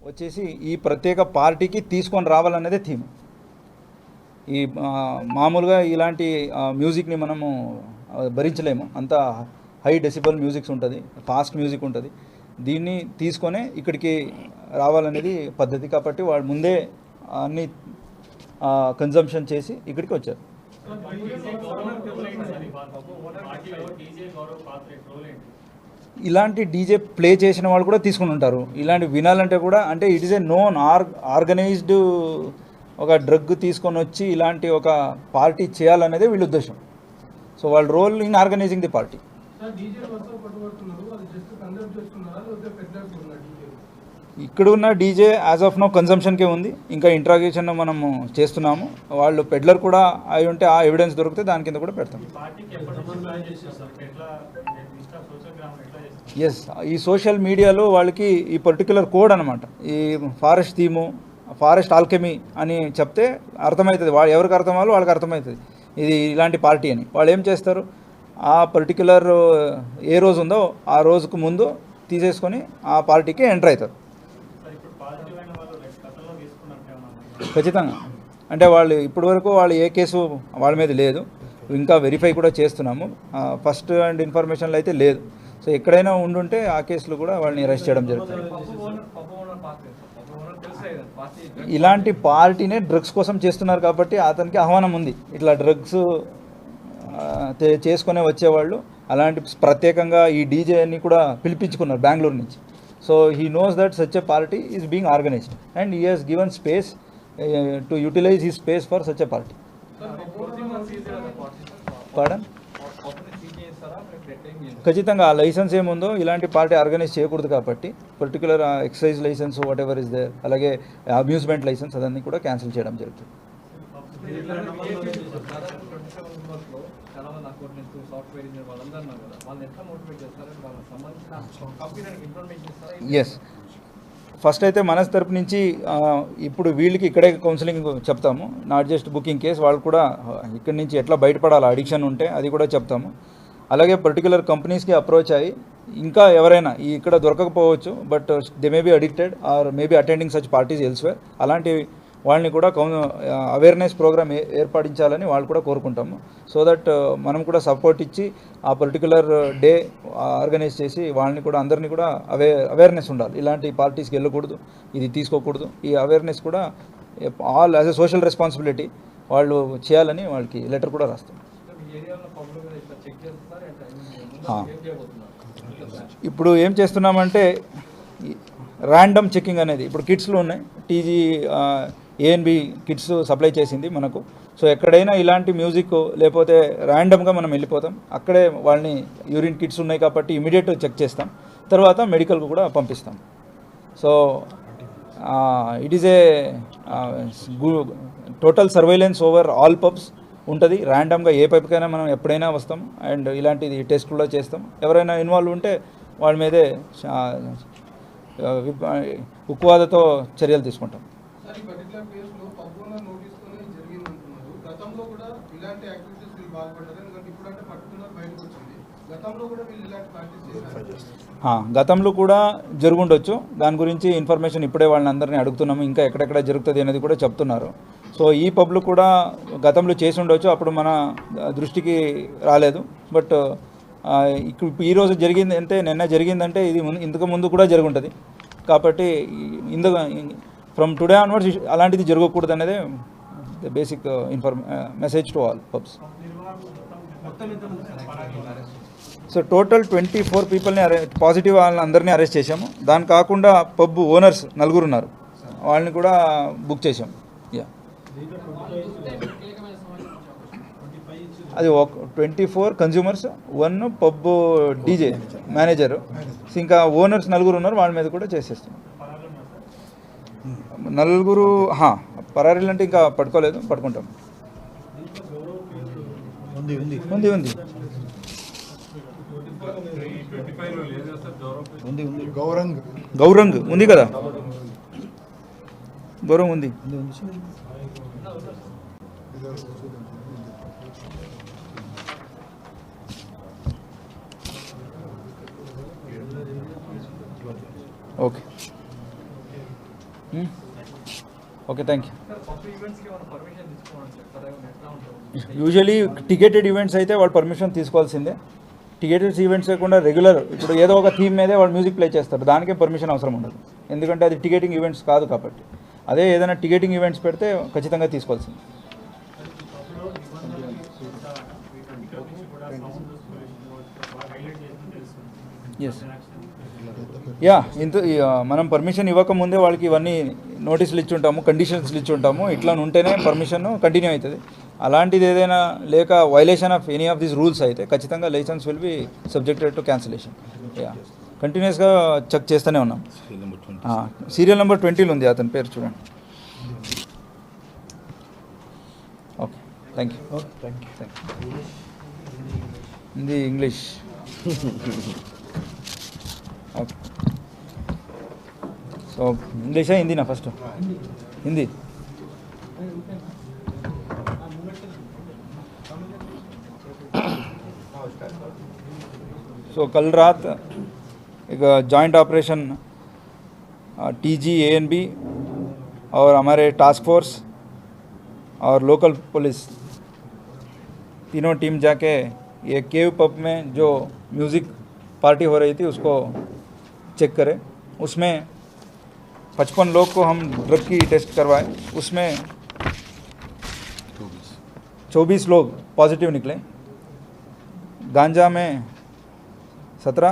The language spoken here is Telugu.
వచ్చేసి ఈ ప్రత్యేక పార్టీకి తీసుకొని రావాలనేదే థీమ్. ఈ మామూలుగా ఇలాంటి మ్యూజిక్ని మనము భరించలేము, అంత హై డెసిబల్ మ్యూజిక్స్ ఉంటుంది, ఫాస్ట్ మ్యూజిక్ ఉంటుంది. దీన్ని తీసుకొనే ఇక్కడికి రావాలనేది పద్ధతి. కాబట్టి వాళ్ళు ముందే అన్ని కన్జంప్షన్ చేసి ఇక్కడికి వచ్చారు. ఇలాంటి డీజే ప్లే చేసిన వాళ్ళు కూడా తీసుకుని ఉంటారు. ఇలాంటి వినాలంటే కూడా, అంటే it is a known organised ఒక డ్రగ్ తీసుకొని వచ్చి ఇలాంటి ఒక పార్టీ చేయాలనేదే వీళ్ళ ఉద్దేశం. సో వాళ్ళ role in organizing the party. ఇక్కడ ఉన్న డీజే యాజ్ ఆఫ్ నో కన్జంప్షన్కే ఉంది. ఇంకా ఇంట్రాగేషన్ మనము చేస్తున్నాము. వాళ్ళు పెడ్లర్ కూడా అయి ఉంటే ఆ ఎవిడెన్స్ దొరికితే దాని కింద కూడా పెడతాం. ఎస్, ఈ సోషల్ మీడియాలో వాళ్ళకి ఈ పర్టికులర్ కోడ్ అనమాట, ఈ ఫారెస్ట్ థీము, ఫారెస్ట్ ఆల్కెమీ అని చెప్తే అర్థమవుతుంది. వాళ్ళు ఎవరికి అర్థమయ్యాలో వాళ్ళకి అర్థమవుతుంది ఇది ఇలాంటి పార్టీ అని. వాళ్ళు ఏం చేస్తారు, ఆ పర్టికులర్ ఏ రోజు ఉందో ఆ రోజుకు ముందు తీసేసుకొని ఆ పార్టీకి ఎంటర్ అవుతారు. ఖచ్చితంగా. అంటే వాళ్ళు ఇప్పటి వరకు వాళ్ళు ఏ కేసు వాళ్ళ మీద లేదు, ఇంకా వెరిఫై కూడా చేస్తున్నాము. ఫస్ట్ అండ్ ఇన్ఫర్మేషన్లో అయితే లేదు. సో ఎక్కడైనా ఉండుంటే ఆ కేసులు కూడా వాళ్ళని అరెస్ట్ చేయడం జరుగుతుంది. ఇలాంటి పార్టీనే డ్రగ్స్ కోసం చేస్తున్నారు కాబట్టి అతనికి ఆహ్వానం ఉంది. ఇట్లా డ్రగ్స్ చేసుకునే వచ్చేవాళ్ళు అలాంటి ప్రత్యేకంగా ఈ డీజేని కూడా పిలిపించుకున్నారు బెంగళూరు నుంచి. So he knows that such a party is being organised and he has given space to utilise he space for such a party. పాడన్ ఖచ్చితంగా ఆ లైసెన్స్ ఏముందో ఇలాంటి పార్టీ ఆర్గనైజ్ చేయకూడదు కాబట్టి particular excise licence whatever is there, అలాగే అమ్యూజ్మెంట్ లైసెన్స్ అదన్నీ కూడా క్యాన్సిల్ చేయడం జరుగుతుంది. ఎస్, ఫస్ట్ అయితే మన తరపు నుంచి ఇప్పుడు వీళ్ళకి ఇక్కడే కౌన్సిలింగ్ చెప్తాము, నాట్ జస్ట్ బుకింగ్ కేస్. వాళ్ళు కూడా ఇక్కడి నుంచి ఎట్లా బయటపడాలి, అడిక్షన్ ఉంటే అది కూడా చెప్తాము. అలాగే పర్టికులర్ కంపెనీస్కి అప్రోచ్ అయ్యి ఇంకా ఎవరైనా ఇక్కడ దొరకకపోవచ్చు, but they may be addicted or may be attending such parties elsewhere, అలాంటి వాళ్ళని కూడా అవేర్నెస్ ప్రోగ్రామ్ ఏర్పడించాలని వాళ్ళు కూడా కోరుకుంటాము. సో దట్ మనం కూడా సపోర్ట్ ఇచ్చి ఆ పర్టికులర్ డే ఆర్గనైజ్ చేసి వాళ్ళని కూడా అందరినీ కూడా అవేర్నెస్ ఉండాలి, ఇలాంటి పార్టీస్కి వెళ్ళకూడదు, ఇది తీసుకోకూడదు. ఈ అవేర్నెస్ కూడా all as a social responsibility వాళ్ళు చేయాలని వాళ్ళకి లెటర్ కూడా రాస్తాం. ఇప్పుడు ఏం చేస్తున్నామంటే ర్యాండమ్ చెకింగ్ అనేది ఇప్పుడు కిట్స్లో ఉన్నాయి. టీజీ ఏఎన్బి కిట్స్ సప్లై చేసింది మనకు. సో ఎక్కడైనా ఇలాంటి మ్యూజిక్ లేకపోతే ర్యాండమ్గా మనం వెళ్ళిపోతాం, అక్కడే వాళ్ళని యూరిన్ కిట్స్ ఉన్నాయి కాబట్టి ఇమీడియట్ చెక్ చేస్తాం, తర్వాత మెడికల్కు కూడా పంపిస్తాం. So it is a total surveillance over all pubs ఉంటుంది. ర్యాండమ్గా ఏ పైపుకైనా మనం ఎప్పుడైనా వస్తాం అండ్ ఇలాంటిది టెస్ట్ కూడా చేస్తాం. ఎవరైనా ఇన్వాల్వ్ ఉంటే వాళ్ళ మీదే ఉక్కువాదతో చర్యలు తీసుకుంటాం. గతంలో కూడా జరుగుండొచ్చు, దాని గురించి ఇన్ఫర్మేషన్ ఇప్పుడే వాళ్ళని అందరినీ అడుగుతున్నాము, ఇంకా ఎక్కడెక్కడ జరుగుతుంది అనేది కూడా చెప్తున్నారు. సో ఈ పబ్లు కూడా గతంలో చేసి ఉండొచ్చు, అప్పుడు మన దృష్టికి రాలేదు. బట్ ఈరోజు జరిగింది అంటే, నిన్న జరిగిందంటే ఇది ఇంతకు ముందు కూడా జరుగుంటుంది. కాబట్టి ఫ్రమ్ టుడే ఆన్వర్డ్స్ అలాంటిది జరగకూడదు అనేది the basic message to all pubs. So total 24 పీపుల్ని పాజిటివ్ వాళ్ళని అందరినీ అరెస్ట్ చేశాము. దాని కాకుండా పబ్ ఓనర్స్ 4 ఉన్నారు, వాళ్ళని కూడా బుక్ చేశాము. అది 24 కన్జ్యూమర్స్, 1 పబ్ డీజే మేనేజరు, ఇంకా ఓనర్స్ 4 ఉన్నారు, వాళ్ళ మీద కూడా చేసేస్తున్నాం. 4 పరారీలు అంటే ఇంకా పట్టుకోలేదు, పట్టుకుంటాం. ఉంది గౌరంగ్ ఉంది కదా, గౌరవం ఉంది. Okay. Okay thank you. Usually ticketed events అయితే వాళ్ళు పర్మిషన్ తీసుకోవాల్సిందే. టికెటెడ్ ఈవెంట్స్ కాకుండా రెగ్యులర్ ఇప్పుడు ఏదో ఒక థీమ్ మీదే వాళ్ళు మ్యూజిక్ ప్లే చేస్తారు, దానికే పర్మిషన్ అవసరం ఉండదు, ఎందుకంటే అది టికెటింగ్ ఈవెంట్స్ కాదు కాబట్టి. అదే ఏదైనా టికెటింగ్ ఈవెంట్స్ పెడితే ఖచ్చితంగా తీసుకోవాల్సింది. ఎస్ యా, మనం పర్మిషన్ ఇవ్వకముందే వాళ్ళకి ఇవన్నీ నోటీసులు ఇచ్చి ఉంటాము, కండిషన్స్లు ఇచ్చి ఉంటాము, ఇట్లా ఉంటేనే పర్మిషన్ కంటిన్యూ అవుతుంది. అలాంటిది ఏదైనా లేక violation of any of these rules అయితే ఖచ్చితంగా licence will be subjected to cancellation. Yeah, కంటిన్యూస్గా చెక్ చేస్తూనే ఉన్నాం. సీరియల్ నెంబర్ 20లో ఉంది అతని పేరు చూడండి. Okay thank you. Hindi English okay. So ఇంగ్లీషా హిందీనా ఫస్ట్? హింदी. सो कल रात एक जॉइंट ऑपरेशन TG ANB और हमारे टास्क फोर्स और लोकल पुलिस तीनों टीम जाके ये केव पब में जो म्यूज़िक पार्टी हो रही थी उसको चेक करें. उसमें 55 लोग को हम ड्रग की टेस्ट करवाए. उसमें 24 लोग पॉजिटिव निकले. गांजा में 17